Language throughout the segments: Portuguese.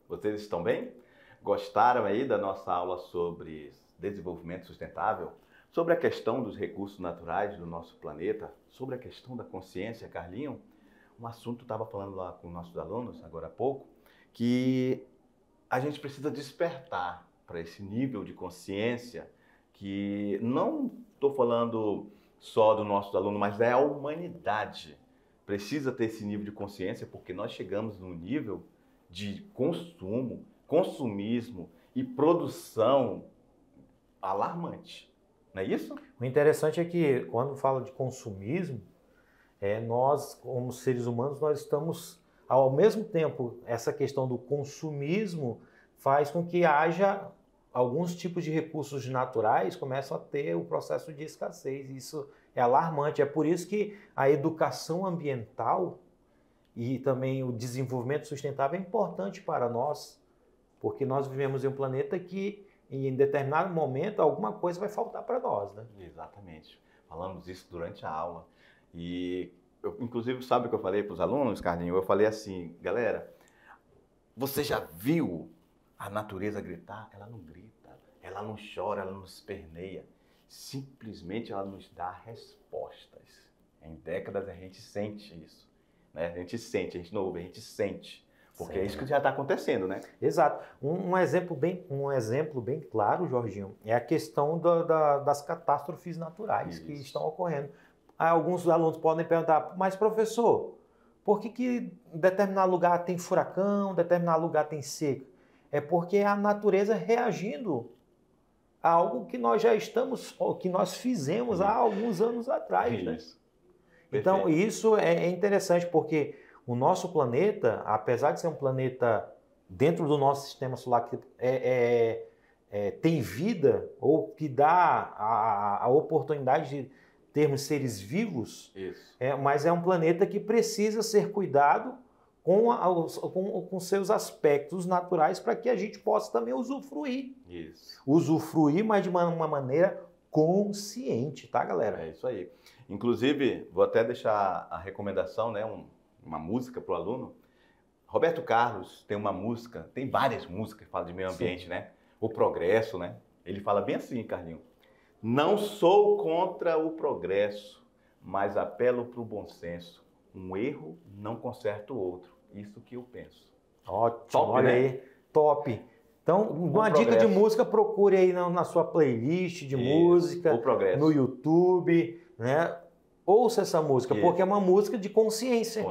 Vocês estão bem? Gostaram aí da nossa aula sobre desenvolvimento sustentável? Sobre a questão dos recursos naturais do nosso planeta? Sobre a questão da consciência, Carlinho? Um assunto, estava falando lá com nossos alunos, agora há pouco, que a gente precisa despertar para esse nível de consciência que não estou falando só do nosso aluno, mas da humanidade. Precisa ter esse nível de consciência porque nós chegamos num nível de consumo, consumismo e produção alarmante. Não é isso? O interessante é que quando fala de consumismo, nós, como seres humanos, nós estamos, ao mesmo tempo, essa questão do consumismo faz com que haja alguns tipos de recursos naturais começam a ter o processo de escassez. Isso é alarmante. É por isso que a educação ambiental e também o desenvolvimento sustentável é importante para nós, porque nós vivemos em um planeta que, em determinado momento, alguma coisa vai faltar para nós, né? Exatamente. Falamos isso durante a aula. E, inclusive, sabe o que eu falei para os alunos, Carlinhos? Eu falei assim, galera, você já viu a natureza gritar? Ela não grita, ela não chora, ela não esperneia. Simplesmente ela nos dá respostas. Em décadas a gente sente isso. Né? A gente sente, a gente não ouve, a gente sente. Porque é isso que já está acontecendo, né? Exato. Um exemplo bem claro, Jorginho, é a questão das catástrofes naturais que estão ocorrendo. Alguns alunos podem perguntar, mas professor, por que determinado lugar tem furacão, determinado lugar tem seca? É porque é a natureza reagindo a algo que nós já estamos, que nós fizemos há alguns anos atrás, né? Então, isso é interessante porque o nosso planeta, apesar de ser um planeta dentro do nosso sistema solar que tem vida ou que dá a oportunidade de termos seres vivos, mas é um planeta que precisa ser cuidado com seus aspectos naturais para que a gente possa também usufruir. Usufruir, mas de uma maneira consciente, tá, galera? É isso aí. Inclusive, vou até deixar a recomendação, né, uma música para o aluno. Roberto Carlos tem uma música, tem várias músicas que falam de meio ambiente, né? O progresso, né? Ele fala bem assim, Carlinhos. Não sou contra o progresso, mas apelo para o bom senso. Um erro não conserta o outro. Isso que eu penso. Ótimo, top, olha né? aí, top. Então, uma dica de música, procure aí na sua playlist de música, no YouTube, né? Ouça essa música, porque é uma música de consciência.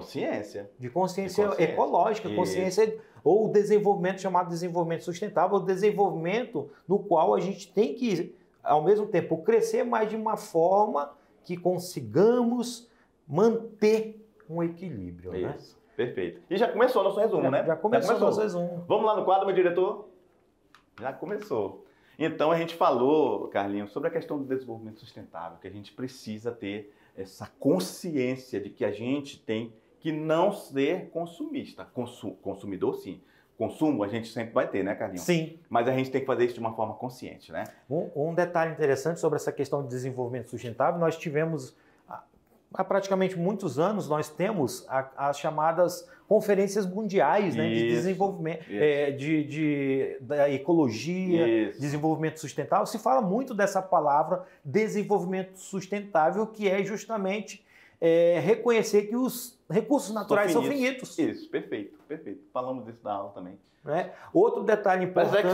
De consciência ecológica, consciência ou desenvolvimento chamado desenvolvimento sustentável, desenvolvimento no qual a gente tem que, ao mesmo tempo, crescer, mas de uma forma que consigamos manter um equilíbrio. Isso, né? Perfeito. E já começou o nosso resumo, né? Já começou o nosso resumo. Vamos lá no quadro, meu diretor? Já começou. Então, a gente falou, Carlinhos, sobre a questão do desenvolvimento sustentável, que a gente precisa ter essa consciência de que a gente tem que não ser consumista. Consumidor, sim. Consumo a gente sempre vai ter, né, Carlinhos? Sim. Mas a gente tem que fazer isso de uma forma consciente, né? Um detalhe interessante sobre essa questão de desenvolvimento sustentável, nós tivemos, há praticamente muitos anos, nós temos as chamadas conferências mundiais, né, de desenvolvimento, da ecologia, desenvolvimento sustentável. Se fala muito dessa palavra desenvolvimento sustentável, que é justamente reconhecer que os recursos naturais são finitos. Isso, perfeito. Falamos disso na aula também. Outro detalhe importante...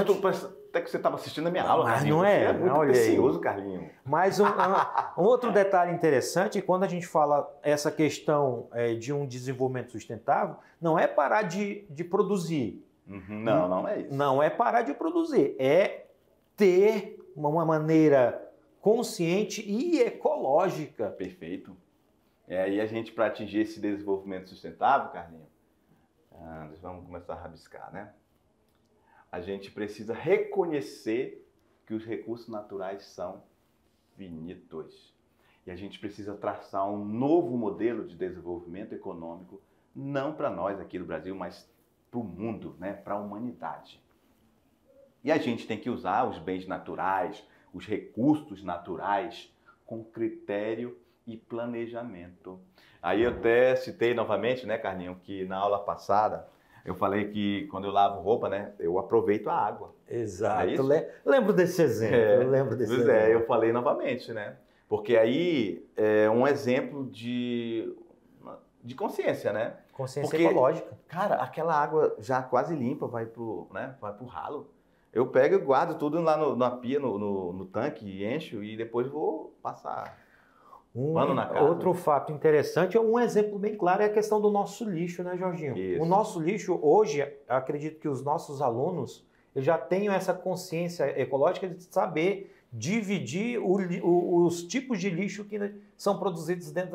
Até que você estava assistindo a minha aula, mas Carlinhos. não é? Você é muito precioso, Carlinhos. Mas um outro detalhe interessante, quando a gente fala essa questão de um desenvolvimento sustentável, não é parar de produzir. Não é isso. Não é parar de produzir, é ter uma maneira consciente e ecológica. Perfeito. E a gente, para atingir esse desenvolvimento sustentável, Carlinhos, vamos começar a rabiscar, né? A gente precisa reconhecer que os recursos naturais são finitos. E a gente precisa traçar um novo modelo de desenvolvimento econômico, não para nós aqui do Brasil, mas para o mundo, né? Para a humanidade. E a gente tem que usar os bens naturais, os recursos naturais, com critério e planejamento. Aí eu até citei novamente, né, Carlinhos, que na aula passada Eu falei que quando eu lavo roupa, né, eu aproveito a água. Exato. É isso? Lembro desse exemplo. Eu lembro desse Pois exemplo. é, eu falei novamente, né? Porque aí é um exemplo de consciência, né? Consciência Porque, ecológica. cara, aquela água já quase limpa vai pro ralo. Eu pego e guardo tudo lá na pia, no tanque, e encho e depois vou passar pano na casa. Outro fato interessante, um exemplo bem claro é a questão do nosso lixo, né, Jorginho? Isso. O nosso lixo, hoje, acredito que os nossos alunos eles já tenham essa consciência ecológica de saber dividir os tipos de lixo que são produzidos dentro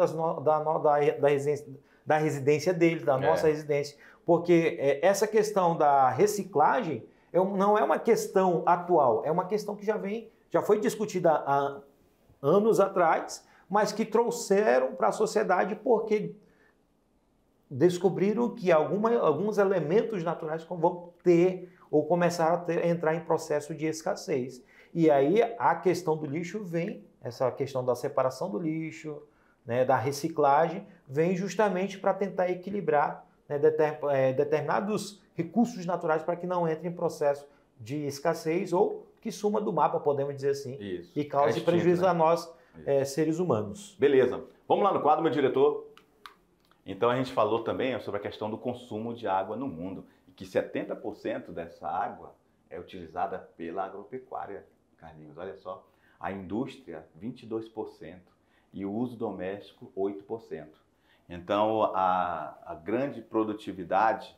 da residência deles, da nossa residência. Porque essa questão da reciclagem não é uma questão atual, é uma questão que já foi discutida há anos atrás, mas que trouxeram para a sociedade porque descobriram que alguns elementos naturais vão ter ou começaram a entrar em processo de escassez. E aí a questão do lixo vem, essa questão da separação do lixo, né, da reciclagem, vem justamente para tentar equilibrar, né, determinados recursos naturais para que não entre em processo de escassez ou que suma do mapa, podemos dizer assim, Isso. e cause prejuízo, né, a nós, seres humanos. Beleza. Vamos lá no quadro, meu diretor? Então a gente falou também sobre a questão do consumo de água no mundo e que 70% dessa água é utilizada pela agropecuária, Carlinhos. Olha só, a indústria 22% e o uso doméstico 8%. Então a grande produtividade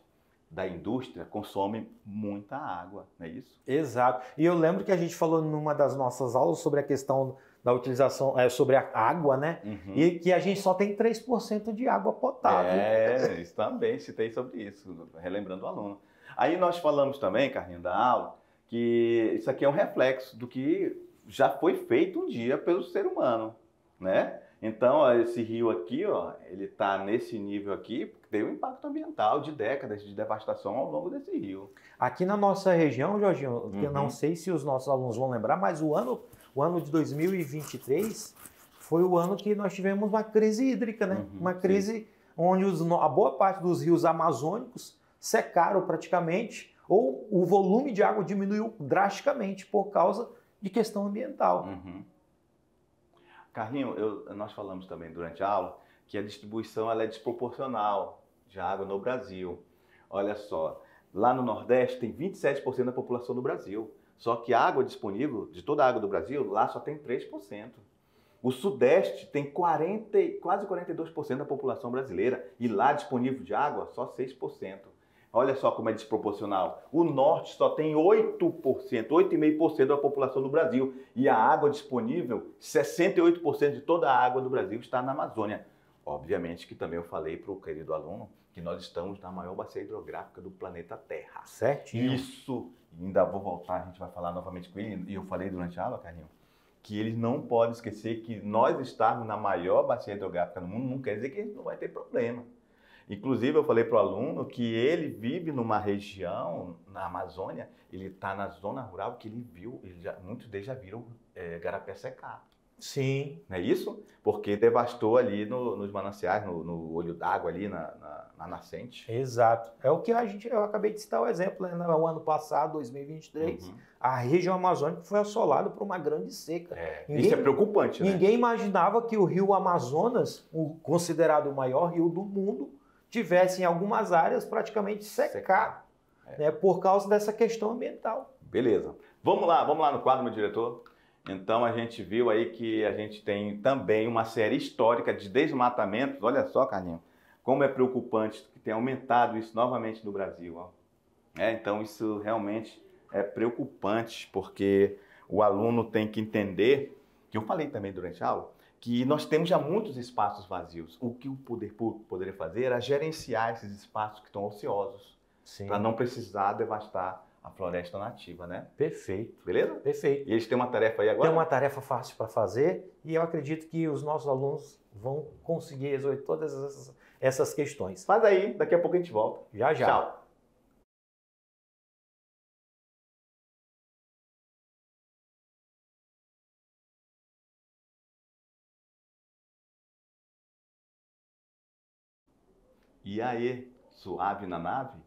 da indústria consome muita água, não é isso? Exato. E eu lembro que a gente falou numa das nossas aulas sobre a questão da utilização, sobre a água, né? Uhum. E que a gente só tem 3% de água potável. Isso também, citei sobre isso, relembrando o aluno. Aí nós falamos também, Carlinhos, da aula, que isso aqui é um reflexo do que já foi feito um dia pelo ser humano, né? Então, esse rio aqui, ó, ele está nesse nível aqui, porque teve um impacto ambiental de décadas de devastação ao longo desse rio. Aqui na nossa região, Jorginho, eu não sei se os nossos alunos vão lembrar, mas o ano de 2023 foi o ano que nós tivemos uma crise hídrica, né? Uma crise onde a boa parte dos rios amazônicos secaram praticamente, ou o volume de água diminuiu drasticamente por causa de questão ambiental. Carlinhos, nós falamos também durante a aula que a distribuição ela é desproporcional de água no Brasil. Olha só, lá no Nordeste tem 27% da população do Brasil, só que a água disponível, de toda a água do Brasil, lá só tem 3%. O Sudeste tem quase 42% da população brasileira e lá disponível de água só 6%. Olha só como é desproporcional. O Norte só tem 8,5% da população do Brasil. E a água disponível, 68% de toda a água do Brasil está na Amazônia. Obviamente que também eu falei para o querido aluno que nós estamos na maior bacia hidrográfica do planeta Terra. Certinho. Isso, ainda vou voltar, a gente vai falar novamente com ele. E eu falei durante a aula, Carlinhos, que eles não podem esquecer que nós estarmos na maior bacia hidrográfica do mundo não quer dizer que a gente não vai ter problema. Inclusive, eu falei para o aluno que ele vive numa região, na Amazônia, ele está na zona rural que ele viu, muitos deles já viram garapé secar. Sim. Não é isso? Porque devastou ali nos mananciais, no olho d'água ali, na nascente. Exato. É o que eu acabei de citar o exemplo, né? No ano passado, 2023, a região amazônica foi assolada por uma grande seca. Isso é preocupante, né? Ninguém imaginava que o rio Amazonas, considerado o maior rio do mundo, tivesse em algumas áreas praticamente secado, né, por causa dessa questão ambiental. Beleza. Vamos lá no quadro, meu diretor. Então a gente viu aí que a gente tem também uma série histórica de desmatamentos. Olha só, Carlinhos, como é preocupante que tenha aumentado isso novamente no Brasil. Ó. Então isso realmente é preocupante, porque o aluno tem que entender, que eu falei também durante a aula, que nós temos já muitos espaços vazios. O que o poder público poderia fazer era gerenciar esses espaços que estão ociosos, para não precisar devastar a floresta nativa, né? Perfeito. Beleza? Perfeito. E eles têm uma tarefa aí agora? Tem uma tarefa fácil para fazer e eu acredito que os nossos alunos vão conseguir resolver todas essas questões. Faz aí, daqui a pouco a gente volta. Já. Tchau. E aí, suave na nave?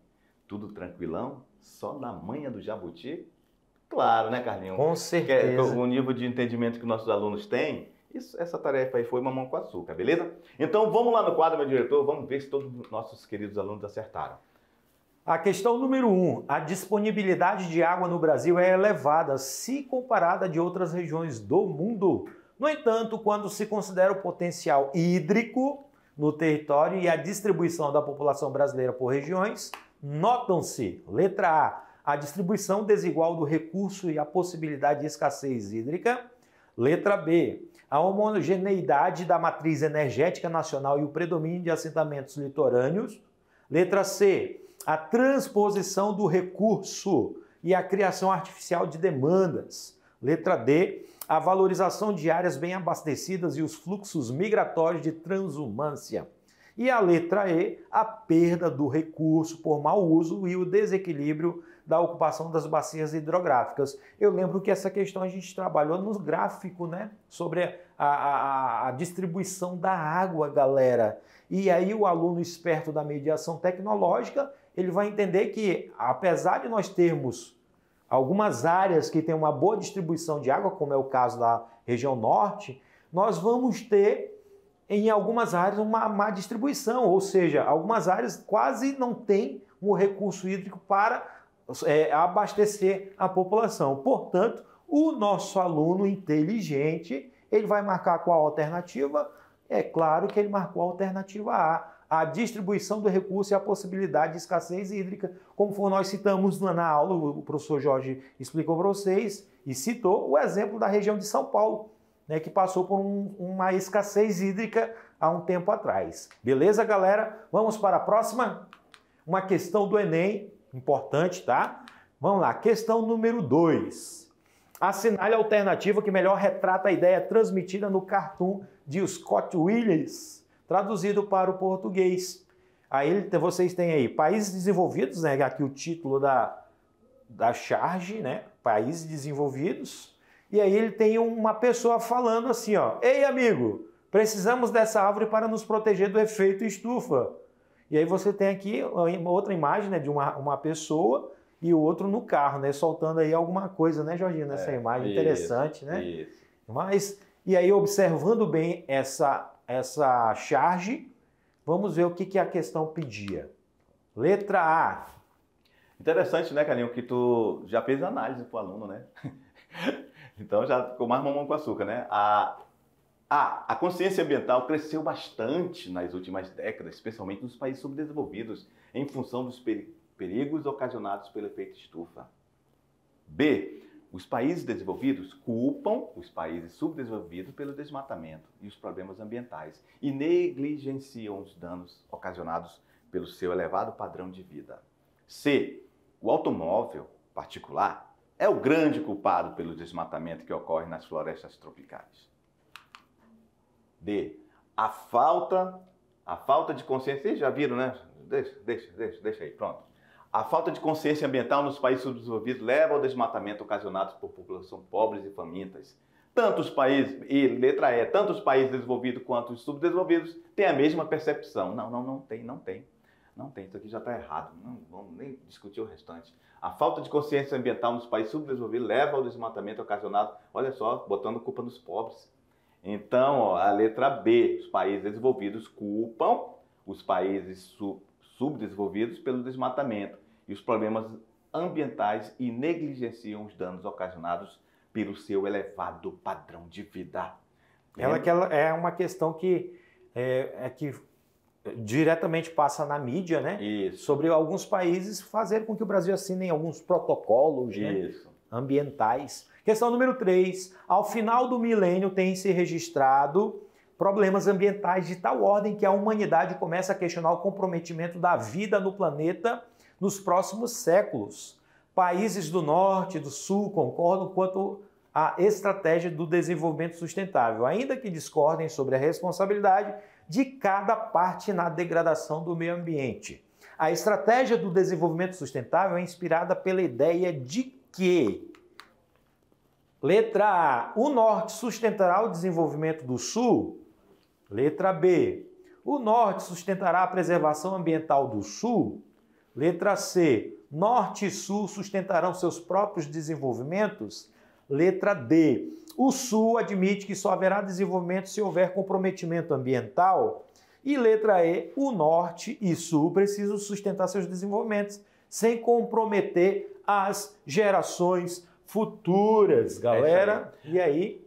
tudo tranquilão, só na manha do jabuti? Claro, né, Carlinhos? Com certeza. O nível de entendimento que nossos alunos têm, essa tarefa aí foi mamão com açúcar, beleza? Então vamos lá no quadro, meu diretor, vamos ver se todos os nossos queridos alunos acertaram. A questão número 1. A disponibilidade de água no Brasil é elevada se comparada de outras regiões do mundo. No entanto, quando se considera o potencial hídrico no território e a distribuição da população brasileira por regiões, notam-se, letra A distribuição desigual do recurso e a possibilidade de escassez hídrica. Letra B, a homogeneidade da matriz energética nacional e o predomínio de assentamentos litorâneos. Letra C, a transposição do recurso e a criação artificial de demandas. Letra D, a valorização de áreas bem abastecidas e os fluxos migratórios de transumância. E a letra E, a perda do recurso por mau uso e o desequilíbrio da ocupação das bacias hidrográficas. Eu lembro que essa questão a gente trabalhou no gráfico, né? Sobre a distribuição da água, galera. E aí o aluno esperto da mediação tecnológica, ele vai entender que, apesar de nós termos algumas áreas que têm uma boa distribuição de água, como é o caso da região norte, nós vamos ter em algumas áreas uma má distribuição, ou seja, algumas áreas quase não têm um recurso hídrico para abastecer a população. Portanto, o nosso aluno inteligente, ele vai marcar qual alternativa? É claro que ele marcou a alternativa A distribuição do recurso e a possibilidade de escassez hídrica, como nós citamos na aula, o professor Jorge explicou para vocês e citou o exemplo da região de São Paulo, né, que passou por uma escassez hídrica há um tempo atrás. Beleza, galera? Vamos para a próxima? Uma questão do Enem, importante, tá? Vamos lá, questão número 2. Assinale a alternativa que melhor retrata a ideia transmitida no cartoon de Scott Williams, traduzido para o português. Aí vocês têm aí países desenvolvidos, né? Aqui o título da charge, né? Países desenvolvidos. E aí ele tem uma pessoa falando assim, ó: ei, amigo, precisamos dessa árvore para nos proteger do efeito estufa. E aí você tem aqui outra imagem, né, de uma pessoa e o outro no carro, né, soltando aí alguma coisa, né, Jorginho, nessa imagem interessante, né? Isso. Mas, e aí observando bem essa charge, vamos ver o que a questão pedia. Letra A. Interessante, né, Carlinhos, que tu já fez análise para o aluno, né? Então já ficou mais mamão com açúcar, né? A consciência ambiental cresceu bastante nas últimas décadas, especialmente nos países subdesenvolvidos, em função dos perigos ocasionados pelo efeito estufa. B. Os países desenvolvidos culpam os países subdesenvolvidos pelo desmatamento e os problemas ambientais e negligenciam os danos ocasionados pelo seu elevado padrão de vida. C. O automóvel particular é o grande culpado pelo desmatamento que ocorre nas florestas tropicais. D. A falta de consciência, vocês já viram, né? Deixa aí, pronto. A falta de consciência ambiental nos países subdesenvolvidos leva ao desmatamento ocasionado por população pobres e famintas. Tanto os países, e letra E, tanto os países desenvolvidos quanto os subdesenvolvidos têm a mesma percepção. Não tem. Isso aqui já está errado. Não vamos nem discutir o restante. A falta de consciência ambiental nos países subdesenvolvidos leva ao desmatamento ocasionado, olha só, botando culpa nos pobres. Então, ó, a letra B, os países desenvolvidos culpam os países subdesenvolvidos pelo desmatamento e os problemas ambientais e negligenciam os danos ocasionados pelo seu elevado padrão de vida. Ela é uma questão que diretamente passa na mídia, né? Isso. Sobre alguns países fazer com que o Brasil assine alguns protocolos, né, ambientais. Questão número 3. Ao final do milênio tem se registrado problemas ambientais de tal ordem que a humanidade começa a questionar o comprometimento da vida no planeta nos próximos séculos. Países do norte e do sul concordam quanto à estratégia do desenvolvimento sustentável, ainda que discordem sobre a responsabilidade de cada parte na degradação do meio ambiente. A estratégia do desenvolvimento sustentável é inspirada pela ideia de que, letra A, o norte sustentará o desenvolvimento do sul. Letra B, o norte sustentará a preservação ambiental do sul. Letra C, Norte e Sul sustentarão seus próprios desenvolvimentos? Letra D, o Sul admite que só haverá desenvolvimento se houver comprometimento ambiental? E letra E, o Norte e Sul precisam sustentar seus desenvolvimentos sem comprometer as gerações futuras, galera. E aí?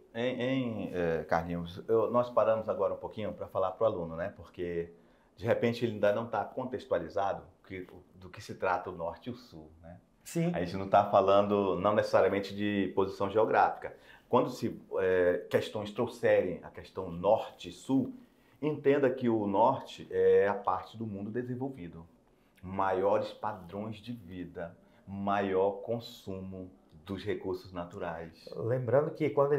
Carlinhos, nós paramos agora um pouquinho para falar para o aluno, né? Porque de repente ele ainda não está contextualizado do que se trata o Norte e o Sul, né? Sim. A gente não está falando não necessariamente de posição geográfica. Quando questões trouxerem a questão Norte e Sul, entenda que o Norte é a parte do mundo desenvolvido. Maiores padrões de vida, maior consumo dos recursos naturais. Lembrando que quando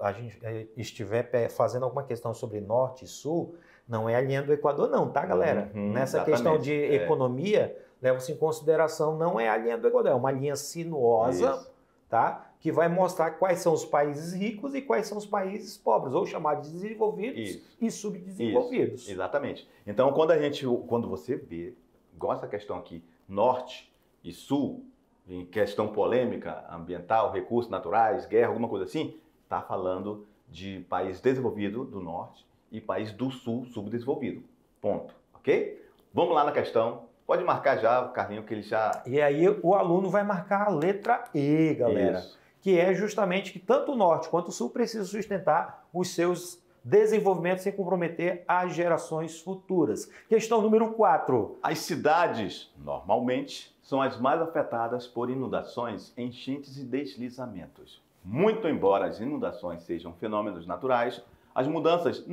a gente estiver fazendo alguma questão sobre Norte e Sul, não é a linha do Equador não, tá, galera? Nessa questão de economia, leva-se em consideração, não é a linha do Equador, é uma linha sinuosa, tá? Que vai mostrar quais são os países ricos e quais são os países pobres, ou chamados de desenvolvidos e subdesenvolvidos. Isso. Exatamente. Então, quando você vê, gosta da questão aqui, Norte e Sul, em questão polêmica, ambiental, recursos naturais, guerra, alguma coisa assim, está falando de país desenvolvido do Norte e país do Sul subdesenvolvido. Ponto. Ok? Vamos lá na questão. Pode marcar já, Carlinho, que ele já... E aí o aluno vai marcar a letra E, galera. Isso. Que é justamente que tanto o Norte quanto o Sul precisam sustentar os seus desenvolvimentos sem comprometer as gerações futuras. Questão número 4. As cidades, normalmente, são as mais afetadas por inundações, enchentes e deslizamentos. Muito embora as inundações sejam fenômenos naturais, as mudanças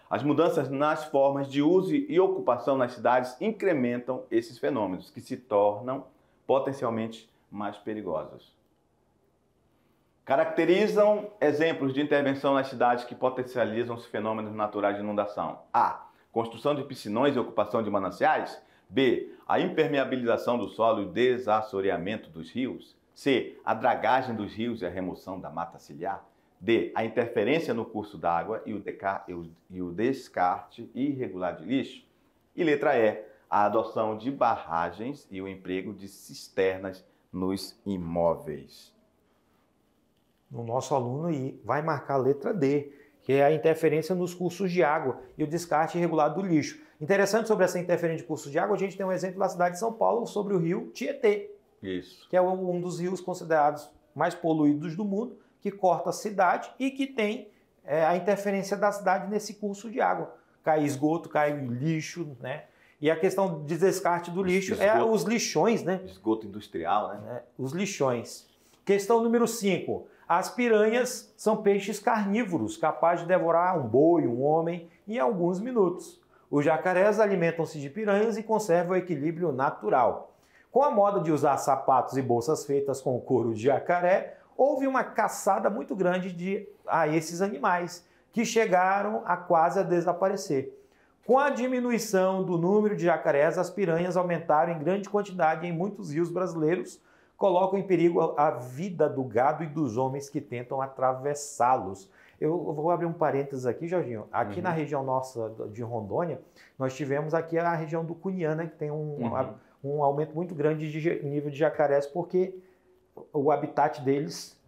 as mudanças nas formas de uso e ocupação nas cidades incrementam esses fenômenos, que se tornam potencialmente mais perigosos. Caracterizam exemplos de intervenção nas cidades que potencializam os fenômenos naturais de inundação. A. Construção de piscinões e ocupação de mananciais. B. A impermeabilização do solo e o desassoreamento dos rios. C. A dragagem dos rios e a remoção da mata ciliar. D. A interferência no curso d'água e o descarte irregular de lixo. E letra E. A adoção de barragens e o emprego de cisternas nos imóveis. O nosso aluno aí vai marcar a letra D, que é a interferência nos cursos de água e o descarte irregular do lixo. Interessante sobre essa interferência de cursos de água, a gente tem um exemplo da cidade de São Paulo sobre o rio Tietê. Isso. Que é um dos rios considerados mais poluídos do mundo, que corta a cidade e que tem a interferência da cidade nesse curso de água. Cai esgoto, cai lixo, né? E a questão de descarte do lixo é os lixões, né? Esgoto industrial, né? Os lixões. Questão número 5. As piranhas são peixes carnívoros, capazes de devorar um boi, um homem, em alguns minutos. Os jacarés alimentam-se de piranhas e conservam o equilíbrio natural. Com a moda de usar sapatos e bolsas feitas com couro de jacaré, houve uma caçada muito grande a esses animais, que chegaram a quase a desaparecer. Com a diminuição do número de jacarés, as piranhas aumentaram em grande quantidade em muitos rios brasileiros, colocam em perigo a vida do gado e dos homens que tentam atravessá-los. Eu vou abrir um parênteses aqui, Jorginho. Aqui na região nossa de Rondônia, nós tivemos aqui a região do Cunhana, que tem um aumento muito grande de nível de jacarés, porque o habitat deles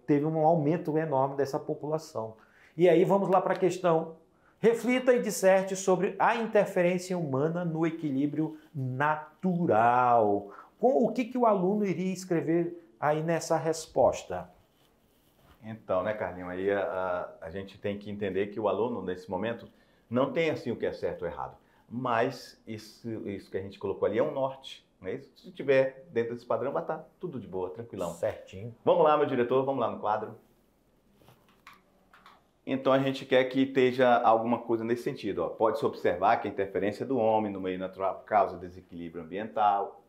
teve um aumento enorme dessa população. E aí vamos lá para a questão. Reflita e disserte sobre a interferência humana no equilíbrio natural. Com o que o aluno iria escrever aí nessa resposta? Então, né, Carlinhos, aí a gente tem que entender que o aluno, nesse momento, não tem assim o que é certo ou errado. Mas isso que a gente colocou ali é um norte. Né? Se tiver dentro desse padrão, vai estar tudo de boa, tranquilão. Certinho. Vamos lá, meu diretor, vamos lá no quadro. Então a gente quer que esteja alguma coisa nesse sentido. Ó. Pode-se observar que a interferência do homem no meio natural causa desequilíbrio ambiental.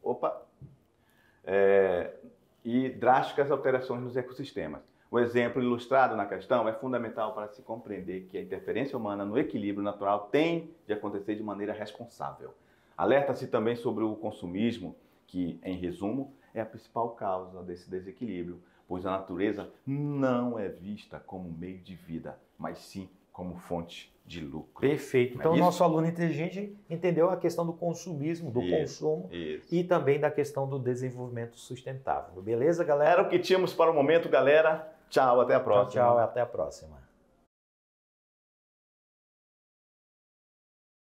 E drásticas alterações nos ecossistemas. O exemplo ilustrado na questão é fundamental para se compreender que a interferência humana no equilíbrio natural tem de acontecer de maneira responsável. Alerta-se também sobre o consumismo, que, em resumo, é a principal causa desse desequilíbrio, pois a natureza não é vista como meio de vida, mas sim como fonte de lucro. Perfeito. Então, o nosso aluno inteligente entendeu a questão do consumismo, do consumo e também da questão do desenvolvimento sustentável. Beleza, galera? Era o que tínhamos para o momento, galera. Tchau, até a próxima. Tchau, até a próxima.